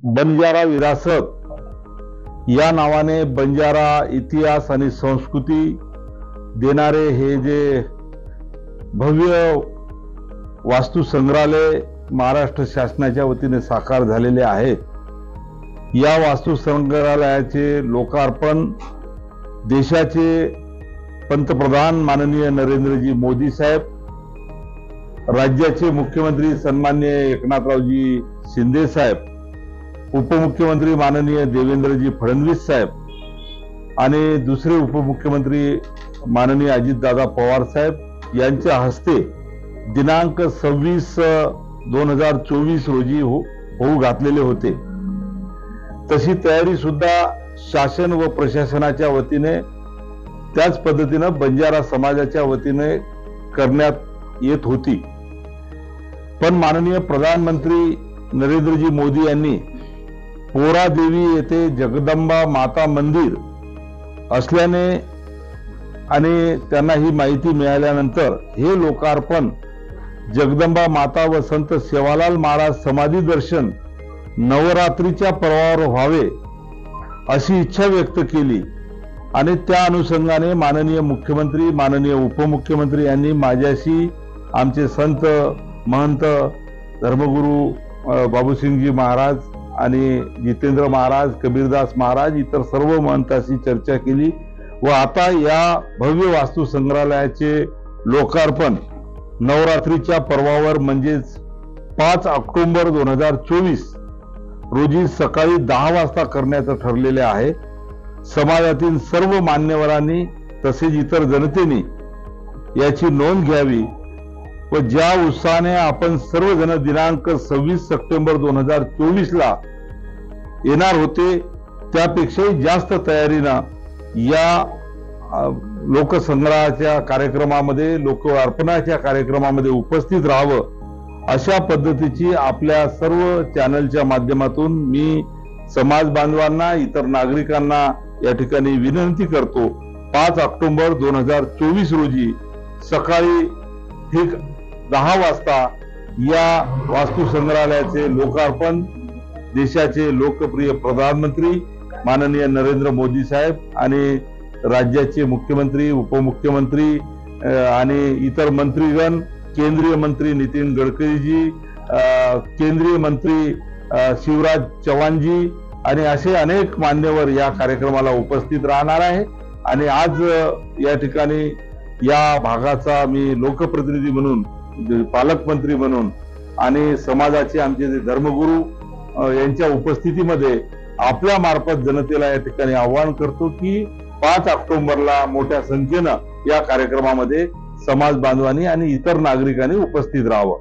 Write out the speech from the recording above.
बंजारा विरासत या नावाने बंजारा इतिहास आणि संस्कृती देणारे हे जे भव्य वास्तु संग्रहालय महाराष्ट्र शासनाच्या वतीने साकार झालेले आहे, या वास्तु संग्रहालयाचे लोकार्पण देशाचे पंतप्रधान माननीय नरेंद्रजी मोदी साहेब, राज्याचे मुख्यमंत्री सन्माननीय एकनाथरावजी शिंदे साहेब, उपमुख्यमंत्री माननीय देवेंद्रजी फडणवीस साहेब आणि दुसरे उपमुख्यमंत्री माननीय अजितदादा पवार साहेब यांच्या हस्ते दिनांक 26/2024 रोजी होऊ घातलेले होते। तशी तयारी सुद्धा शासन व प्रशासनाच्या वतीने त्याच पद्धतीने बंजारा समाजाच्या वतीने करण्यात येत होती। पण माननीय प्रधानमंत्री नरेंद्रजी मोदी यांनी पोरादेवी येथे जगदंबा माता मंदिर असल्याने आणि त्यांना ही माहिती मिळाल्यानंतर हे लोकार्पण जगदंबा माता व संत सेवालाल महाराज समाधी दर्शन नवरात्रीच्या पर्वावर व्हावे अशी इच्छा व्यक्त केली आणि त्या अनुषंगाने माननीय मुख्यमंत्री माननीय उपमुख्यमंत्री यांनी माझ्याशी आमचे संत महंत धर्मगुरू बाबूसिंगजी महाराज आणि जितेंद्र महाराज, कबीरदास महाराज, इतर सर्व महंतांशी चर्चा केली व आता या भव्य वास्तु संग्रहालयाचे लोकार्पण नवरात्रीच्या पर्वावर म्हणजेच 5 ऑक्टोबर 2024 रोजी सकाळी 10 वाजता करण्याचं ठरलेले आहे। समाजातील सर्व मान्यवरांनी तसेच इतर जनतेने याची नोंद घ्यावी व ज्या उत्साहाने आपण सर्वजण दिनांक 26 सप्टेंबर 2024 ला येणार होते त्यापेक्षाही जास्त तयारीनं या लोकसंग्रहाच्या कार्यक्रमामध्ये, लोकार्पणाच्या कार्यक्रमामध्ये उपस्थित राहावं अशा पद्धतीची आपल्या सर्व चॅनलच्या माध्यमातून मी समाज बांधवांना, इतर नागरिकांना या ठिकाणी विनंती करतो। 5 ऑक्टोबर 2024 रोजी सकाळी ठीक 10 वाजता या वास्तु संग्रहालयाचे लोकार्पण देशाचे लोकप्रिय प्रधानमंत्री माननीय नरेंद्र मोदी साहेब आणि राज्याचे मुख्यमंत्री, उपमुख्यमंत्री आणि इतर मंत्रीगण, केंद्रीय मंत्री नितीन गडकरीजी, केंद्रीय मंत्री शिवराज चौहानजी आणि असे अनेक मान्यवर या कार्यक्रमाला उपस्थित राहणार आहे। आणि आज या ठिकाणी या भागाचा मी लोकप्रतिनिधी म्हणून, पालकमंत्री म्हणून आणि समाजाचे आमचे जे धर्मगुरू यांच्या उपस्थितीमध्ये आपल्या मार्फत जनतेला या ठिकाणी आवाहन करतो की 5 ऑक्टोबरला मोठ्या संख्येनं या कार्यक्रमामध्ये समाज बांधवांनी आणि इतर नागरिकांनी उपस्थित राहावं।